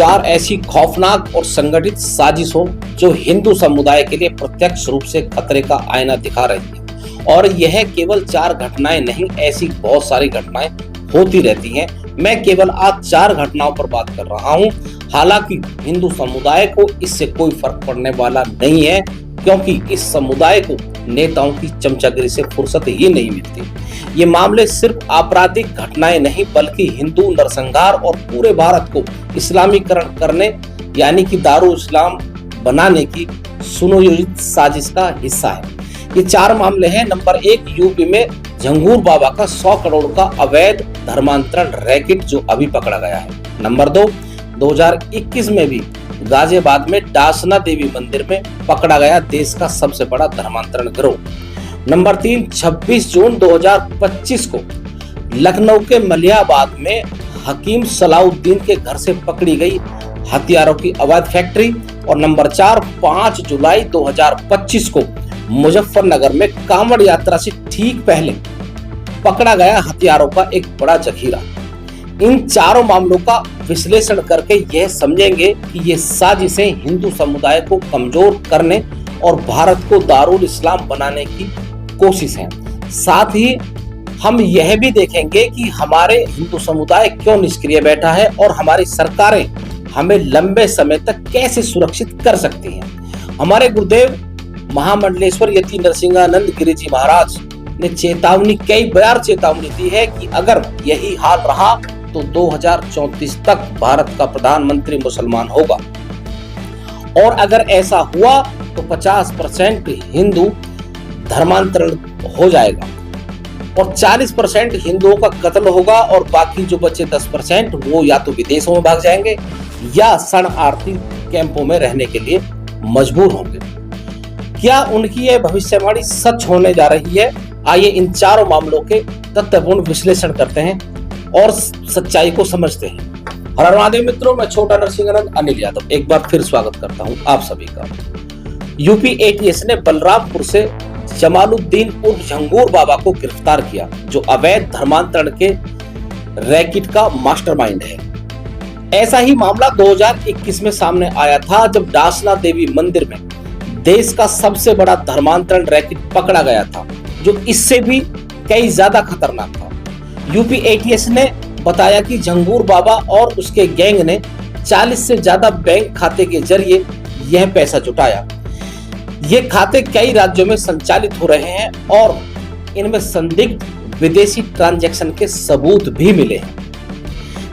चार ऐसी खौफनाक और संगठित साजिश हो जो हिंदू समुदाय के लिए प्रत्यक्ष रूप से खतरे का आईना दिखा रही है। और यह केवल चार घटनाएं नहीं, ऐसी बहुत सारी घटनाएं होती रहती हैं। मैं केवल आज चार घटनाओं पर बात कर रहा हूं। हालांकि हिंदू समुदाय को इससे कोई फर्क पड़ने वाला नहीं है, क्योंकि इस समुदाय को नेताओं की चमचागिरी से फुर्सत ही नहीं मिलती। ये मामले सिर्फ आपराधिक घटनाएं नहीं, बल्कि हिंदू नरसंहार और पूरे भारत को इस्लामीकरण करने यानी कि दारू इस्लाम बनाने की सुनियोजित साजिश का हिस्सा है। ये चार मामले हैं। नंबर 1, यूपी में झंगूर बाबा का 100 करोड़ का अवैध धर्मांतरण रैकेट जो अभी पकड़ा गया है। नंबर 2, 2021 में भी गाजियाबाद में डासना देवी मंदिर में पकड़ा गया देश का सबसे बड़ा धर्मांतरण गिरोह। नंबर 3, 26 जून 2025 को लखनऊ के मलियाबाद में हकीम सलाउद्दीन के घर से पकड़ी गई हथियारों की अवैध फैक्ट्री। और नंबर 4, 5 जुलाई 2025 को मुजफ्फरनगर में कांवड़ यात्रा से ठीक पहले पकड़ा गया हथियारों का एक बड़ा जखीरा। इन चारों मामलों का विश्लेषण करके यह समझेंगे कि ये साजिशें हिंदू समुदाय को कमजोर करने और भारत को दारुल इस्लाम बनाने की कोशिश है। साथ ही हम यह भी देखेंगे कि हमारे हिंदू समुदाय क्यों निष्क्रिय बैठा है और हमारी सरकारें हमें लंबे समय तक कैसे सुरक्षित कर सकती हैं। हमारे गुरुदेव महामंडलेश्वर यति नरसिंहानंद गिरि जी महाराज ने कई बार चेतावनी दी है कि अगर यही हाल रहा तो 2034 तक भारत का प्रधानमंत्री मुसलमान होगा, और अगर ऐसा हुआ तो 50% हिंदू धर्मांतरण हो जाएगा और 40% हिंदुओं का कत्ल होगा, और बाकी जो बचे 10% वो या तो विदेशों में भाग जाएंगे या शरणार्थी कैंपों में रहने के लिए मजबूर होंगे। क्या उनकी यह भविष्यवाणी सच होने जा रही है? आइए इन चारों मामलों के तथ्यपूर्ण विश्लेषण करते हैं और सच्चाई को समझते हैं। हर हर महादेव मित्रों, मैं छोटा नरसिंहानंद अनिल यादव एक बार फिर स्वागत करता हूं आप सभी का। यूपी एटीएस ने बलरामपुर से जमालुद्दीन उर्फ झंगूर बाबा को गिरफ्तार किया, जो अवैध धर्मांतरण के रैकेट का मास्टरमाइंड है। ऐसा ही मामला 2021 में सामने आया था, जब डासना देवी मंदिर में देश का सबसे बड़ा धर्मांतरण रैकेट पकड़ा गया था, जो इससे भी कई ज्यादा खतरनाक था। यूपी एटीएस ने बताया कि झंगूर बाबा और उसके गैंग ने 40 से ज्यादा बैंक खाते के जरिए यह पैसा जुटाया। ये खाते कई राज्यों में संचालित हो रहे हैं और इनमें संदिग्ध विदेशी ट्रांजैक्शन के सबूत भी मिले हैं।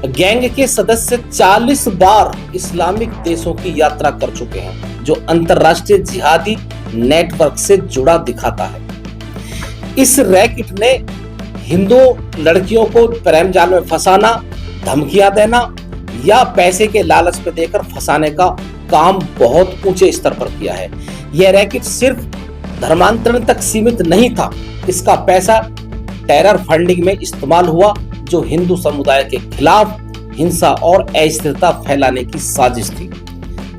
गैंग के सदस्य 40 बार इस्लामिक देशों की यात्रा कर चुके हैं, जो अंतरराष्ट्रीय जिहादी नेटवर्क से जुड़ा दिखाता है। इस रैकेट ने हिंदू लड़कियों को प्रेम जाल में फंसाना, धमकियां देना या पैसे के लालच में देकर फंसाने का काम बहुत ऊंचे स्तर पर किया है। यह रैकेट सिर्फ धर्मांतरण तक सीमित नहीं था, इसका पैसा टेरर फंडिंग में इस्तेमाल हुआ, जो हिंदू समुदाय के खिलाफ हिंसा और अस्थिरता फैलाने की साजिश थी।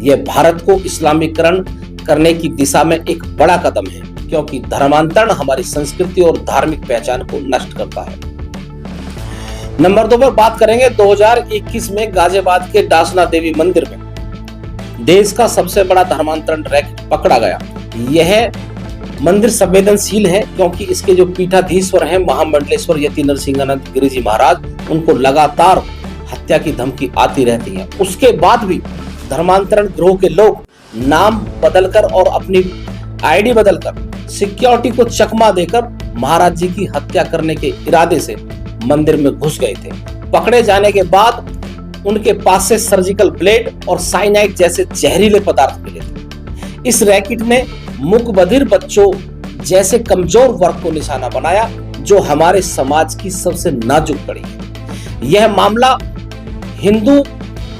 यह भारत को इस्लामीकरण करने की दिशा में एक बड़ा कदम है, क्योंकि धर्मांतरण हमारी संस्कृति और धार्मिक पहचान को नष्ट करता है। नंबर 2 पर बात करेंगे। 2021 में गाजियाबाद के डासना देवी मंदिर में देश का सबसे बड़ा धर्मांतरण रैकेट पकड़ा गया। यह मंदिर संवेदनशील है, क्योंकि इसके जो पीठाधीश्वर हैं महामंडलेश्वर यति नरसिंहानंद गिरि जी महाराज, उनको लगातार हत्या की धमकी आती रहती है। उसके बाद भी धर्मांतरण गिरोह के लोग नाम बदलकर और अपनी आईडी बदलकर सिक्योरिटी को चकमा देकर महाराज जी की हत्या करने के इरादे से मंदिर में घुस गए थे। पकड़े जाने के बाद उनके पास से सर्जिकल ब्लेड और साइनाइड जैसे जहरीले पदार्थ मिले थे। इस रैकेट ने मुकबधिर बच्चों जैसे कमजोर वर्ग को निशाना बनाया, जो हमारे समाज की सबसे नाजुक कड़ी है। यह मामला हिंदू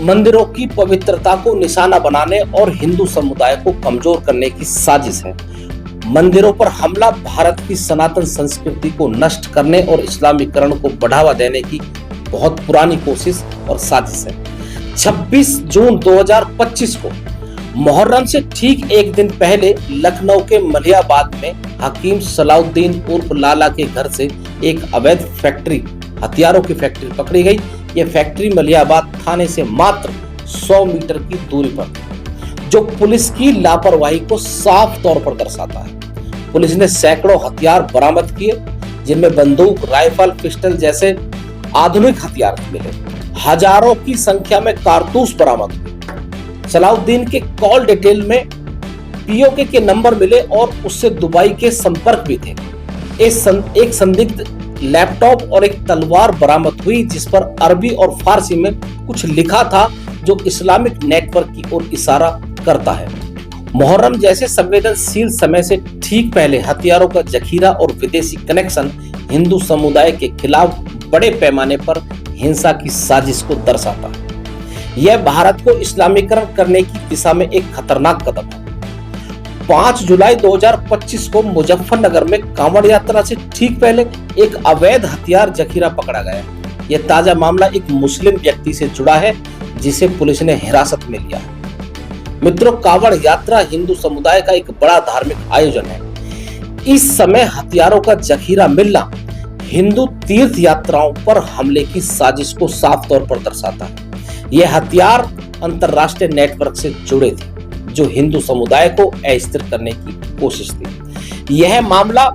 मंदिरों की पवित्रता को निशाना बनाने और हिंदू समुदाय को कमजोर करने की साजिश है। मंदिरों पर हमला भारत की सनातन संस्कृति को नष्ट करने और इस्लामीकरण को बढ़ावा देने की बहुत पुरानी कोशिश और साजिश है। 26 जून 2025 को मुहर्रम से ठीक एक दिन पहले लखनऊ के मलियाबाद में हकीम सलाउद्दीन उर्फ लाला के घर से एक अवैध फैक्ट्री, हथियारों की फैक्ट्री पकड़ी गई। यह फैक्ट्री मलियाबाद थाने से मात्र 100 मीटर की दूरी पर थी, जो पुलिस की लापरवाही को साफ तौर पर दर्शाता है। पुलिस ने सैकड़ों हथियार बरामद किए, जिनमें बंदूक, राइफल, पिस्टल जैसे आधुनिक हथियार मिले। हजारों की संख्या में कारतूस बरामद हुए। सलाउद्दीन के कॉल डिटेल में पीओके के नंबर मिले और उससे दुबई के संपर्क भी थे। एक संदिग्ध लैपटॉप और एक तलवार बरामद हुई, जिस पर अरबी और फारसी में कुछ लिखा था, जो इस्लामिक नेटवर्क की ओर इशारा करता है। मुहर्रम जैसे संवेदनशील समय से ठीक पहले हथियारों का जखीरा और विदेशी कनेक्शन हिंदू समुदाय के खिलाफ बड़े पैमाने पर हिंसा की साजिश को दर्शाता है। यह भारत को इस्लामीकरण करने की दिशा में एक खतरनाक कदम है। 5 जुलाई 2025 को मुजफ्फरनगर में कांवड़ यात्रा से ठीक पहले एक अवैध हथियार जखीरा पकड़ा गया। यह ताजा मामला एक मुस्लिम व्यक्ति से जुड़ा है, जिसे पुलिस ने हिरासत में लिया है। मित्रों, कांवड़ यात्रा हिंदू समुदाय का एक बड़ा धार्मिक आयोजन है। इस समय हथियारों का जखीरा मिलना हिंदू तीर्थ यात्राओं पर हमले की साजिश को साफ तौर पर दर्शाता है। यह हथियार अंतरराष्ट्रीय नेटवर्क से जुड़े थे, जो हिंदू समुदाय को अस्थिर करने की कोशिश थी। यह मामला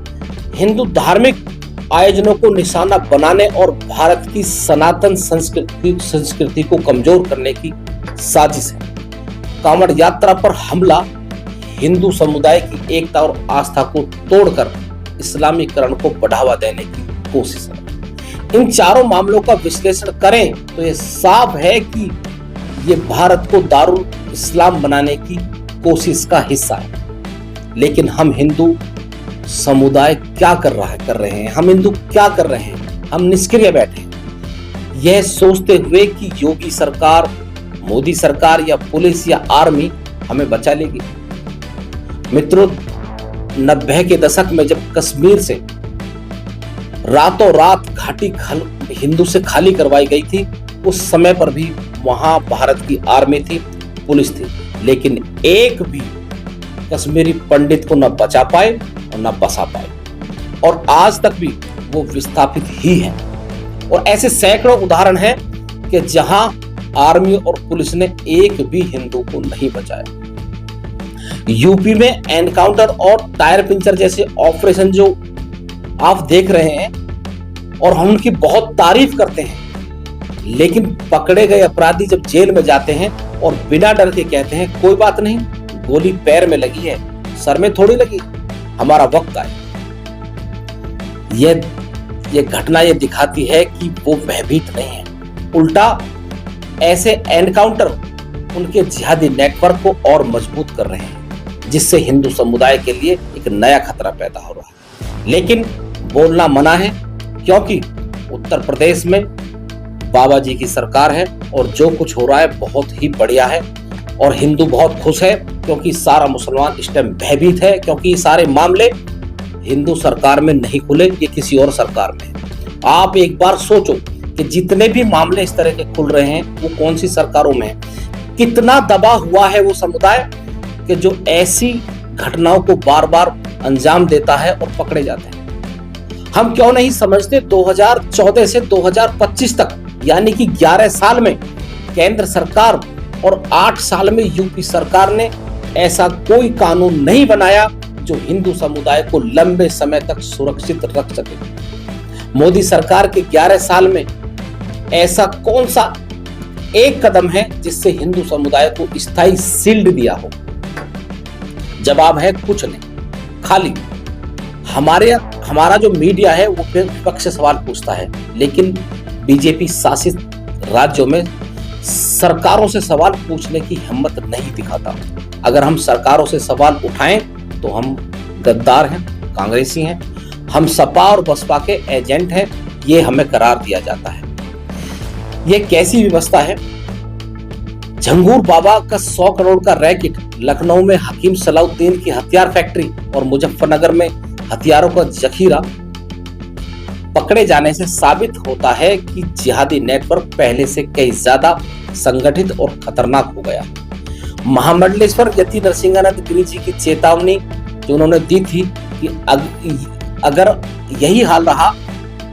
हिंदू धार्मिक आयोजनों को निशाना बनाने और भारत की सनातन संस्कृति को कमजोर करने की साजिश है। कांवड़ यात्रा पर हमला हिंदू समुदाय की एकता और आस्था को तोड़कर इस्लामीकरण को बढ़ावा देने की कोशिश है। इन चारों मामलों का विश्लेषण करें तो यह साफ है कि ये भारत को दारुल इस्लाम बनाने की कोशिश का हिस्सा है। लेकिन हम हिंदू समुदाय क्या कर रहे हैं? हम हिंदू क्या कर रहे हैं? हम निष्क्रिय बैठे हैं, यह सोचते हुए कि योगी सरकार, मोदी सरकार या पुलिस या आर्मी हमें बचा लेगी। मित्रों, 90 के दशक में जब कश्मीर से रातों रात घाटी हिंदू से खाली करवाई गई थी, उस समय पर भी वहां भारत की आर्मी थी, पुलिस थी, लेकिन एक भी कश्मीरी पंडित को न बचा पाए और न बसा पाए, और आज तक भी वो विस्थापित ही है। और ऐसे सैकड़ों उदाहरण हैं कि जहां आर्मी और पुलिस ने एक भी हिंदू को नहीं बचाया। यूपी में एनकाउंटर और टायर पिंचर जैसे ऑपरेशन जो आप देख रहे हैं और हम उनकी बहुत तारीफ करते हैं, लेकिन पकड़े गए अपराधी जब जेल में जाते हैं और बिना डर के कहते हैं कोई बात नहीं, गोली पैर में लगी है, सर में थोड़ी लगी, हमारा वक्त आए। ये घटना ये दिखाती है कि वो भयभीत नहीं है, उल्टा ऐसे एनकाउंटर उनके जिहादी नेटवर्क को और मजबूत कर रहे हैं, जिससे हिंदू समुदाय के लिए एक नया खतरा पैदा हो रहा है। लेकिन बोलना मना है, क्योंकि उत्तर प्रदेश में बाबा जी की सरकार है और जो कुछ हो रहा है बहुत ही बढ़िया है, और हिंदू बहुत खुश है, क्योंकि सारा मुसलमान इस टाइम भयभीत है, क्योंकि ये सारे मामले हिंदू सरकार में नहीं खुले, ये किसी और सरकार में है। आप एक बार सोचो कि जितने भी मामले इस तरह के खुल रहे हैं वो कौन सी सरकारों में है, कितना दबा हुआ है वो समुदाय कि जो ऐसी घटनाओं को बार बार अंजाम देता है और पकड़े जाते हैं। हम क्यों नहीं समझते 2014 से 2025 तक, यानी कि 11 साल में केंद्र सरकार और 8 साल में यूपी सरकार ने ऐसा कोई कानून नहीं बनाया जो हिंदू समुदाय को लंबे समय तक सुरक्षित रख सके। मोदी सरकार के 11 साल में ऐसा कौन सा एक कदम है जिससे हिंदू समुदाय को स्थायी शील्ड दिया हो? जवाब है कुछ नहीं। खाली हमारा जो मीडिया है वो विपक्ष से सवाल पूछता है, लेकिन बीजेपी शासित राज्यों में सरकारों से सवाल पूछने की हिम्मत नहीं दिखाता। अगर हम सरकारों से सवाल उठाएं तो हम गद्दार हैं, कांग्रेसी हैं, हम सपा और बसपा के एजेंट हैं, ये हमें करार दिया जाता है। ये कैसी व्यवस्था है? झंगूर बाबा का 100 करोड़ का रैकेट, लखनऊ में हकीम सलाउद्दीन की हथियार फैक्ट्री और मुजफ्फरनगर में हथियारों का जखीरा पकड़े जाने से साबित होता है कि जिहादी नेटवर्क पहले से कई ज्यादा संगठित और खतरनाक हो गया। महामंडलेश्वर यति नरसिंहानंद गिरी जी की चेतावनी जो उन्होंने दी थी कि अगर यही हाल रहा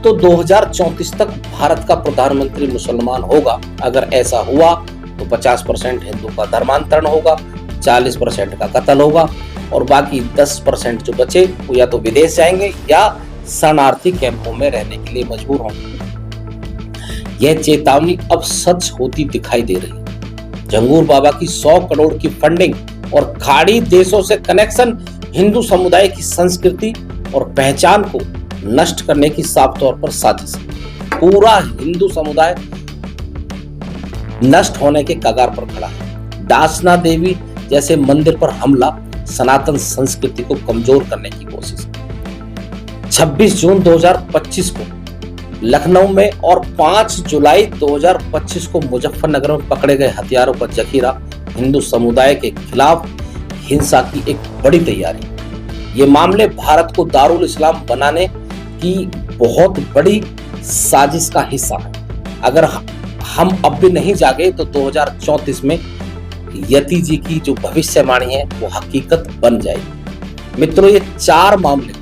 तो 2034 तक भारत का प्रधानमंत्री मुसलमान होगा। अगर ऐसा हुआ तो 50% हिंदू का धर्मांतरण होगा, 40% का कत्ल होगा और बाकी 10% जो बचे वो या तो विदेश जाएंगे या शरणार्थी कैंपों में रहने के लिए मजबूर होंगे। यह चेतावनी अब सच होती दिखाई दे रही है। झंगूर बाबा की 100 करोड़ की फंडिंग और खाड़ी देशों से कनेक्शन हिंदू समुदाय की संस्कृति और पहचान को नष्ट करने की साफ तौर पर साजिश है। पूरा हिंदू समुदाय नष्ट होने के कगार पर खड़ा है। दासना देवी जैसे मंदिर पर हमला सनातन संस्कृति को कमजोर करने की कोशिश है। 26 जून 2025 को लखनऊ में और 5 जुलाई 2025 को मुजफ्फरनगर में पकड़े गए हथियारों का जखीरा हिंदू समुदाय के खिलाफ हिंसा की एक बड़ी तैयारी। ये मामले भारत को दारुल इस्लाम बनाने की बहुत बड़ी साजिश का हिस्सा है। अगर हम अब भी नहीं जागे तो 2034 में यति जी की जो भविष्यवाणी है वो हकीकत बन जाएगी। मित्रों, ये 4 मामले,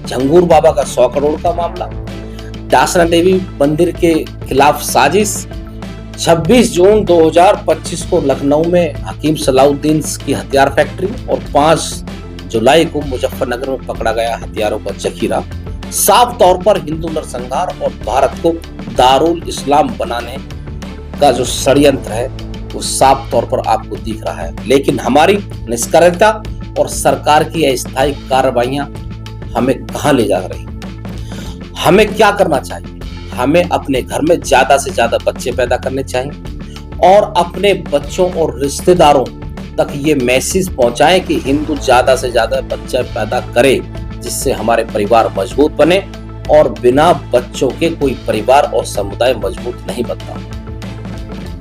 झंगूर बाबा का 100 करोड़ का मामला, दासना देवी मंदिर के खिलाफ साजिश, 26 जून 2025 को लखनऊ में हकीम सलाउद्दीन की हथियार फैक्ट्री और 5 जुलाई को मुजफ्फरनगर में पकड़ा गया हथियारों का जखीरा साफ तौर पर हिंदू नरसंहार और भारत को दारुल इस्लाम बनाने का जो षड्यंत्र है वो साफ तौर पर आपको दिख रहा है। लेकिन हमारी निष्क्रियता और सरकार की अस्थायी कार्रवाइयां हमें कहां ले जा रही? हमें क्या करना चाहिए? हमें अपने घर में ज्यादा से ज्यादा बच्चे पैदा करने चाहिए और अपने बच्चों और रिश्तेदारों तक ये मैसेज पहुंचाएं कि हिंदू ज्यादा से ज्यादा बच्चे पैदा करे, जिससे हमारे परिवार मजबूत बने और बिना बच्चों के कोई परिवार और समुदाय मजबूत नहीं बनता।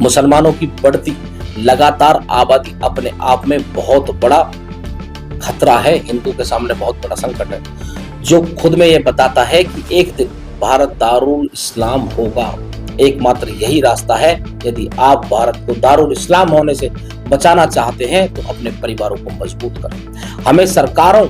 मुसलमानों की बढ़ती लगातार आबादी अपने आप में बहुत बड़ा खतरा है, हिंदू के सामने बहुत बड़ा संकट है, जो खुद में यह बताता है कि एक दिन भारत दारुल इस्लाम होगा। एकमात्र यही रास्ता है। यदि आप भारत को दारुल इस्लाम होने से बचाना चाहते हैं तो अपने परिवारों को मजबूत करें। हमें सरकारों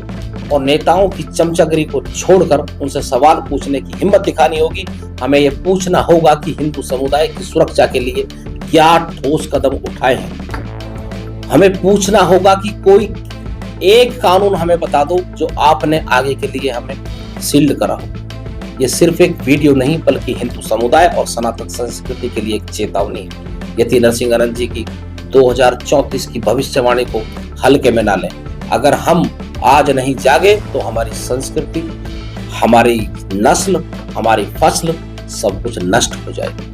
और नेताओं की चमचागिरी को छोड़कर उनसे सवाल पूछने की हिम्मत दिखानी होगी। हमें यह पूछना होगा कि हिंदू समुदाय की सुरक्षा के लिए क्या ठोस कदम उठाए हैं। हमें पूछना होगा कि कोई एक कानून हमें बता दो जो आपने आगे के लिए हमें सील्ड करा हो। ये सिर्फ एक वीडियो नहीं बल्कि हिंदू समुदाय और सनातन संस्कृति के लिए एक चेतावनी है। यति नरसिंह जी की 2034 की भविष्यवाणी को हल्के में ना लें। अगर हम आज नहीं जागे तो हमारी संस्कृति, हमारी नस्ल, हमारी फसल सब कुछ नष्ट हो जाएगी।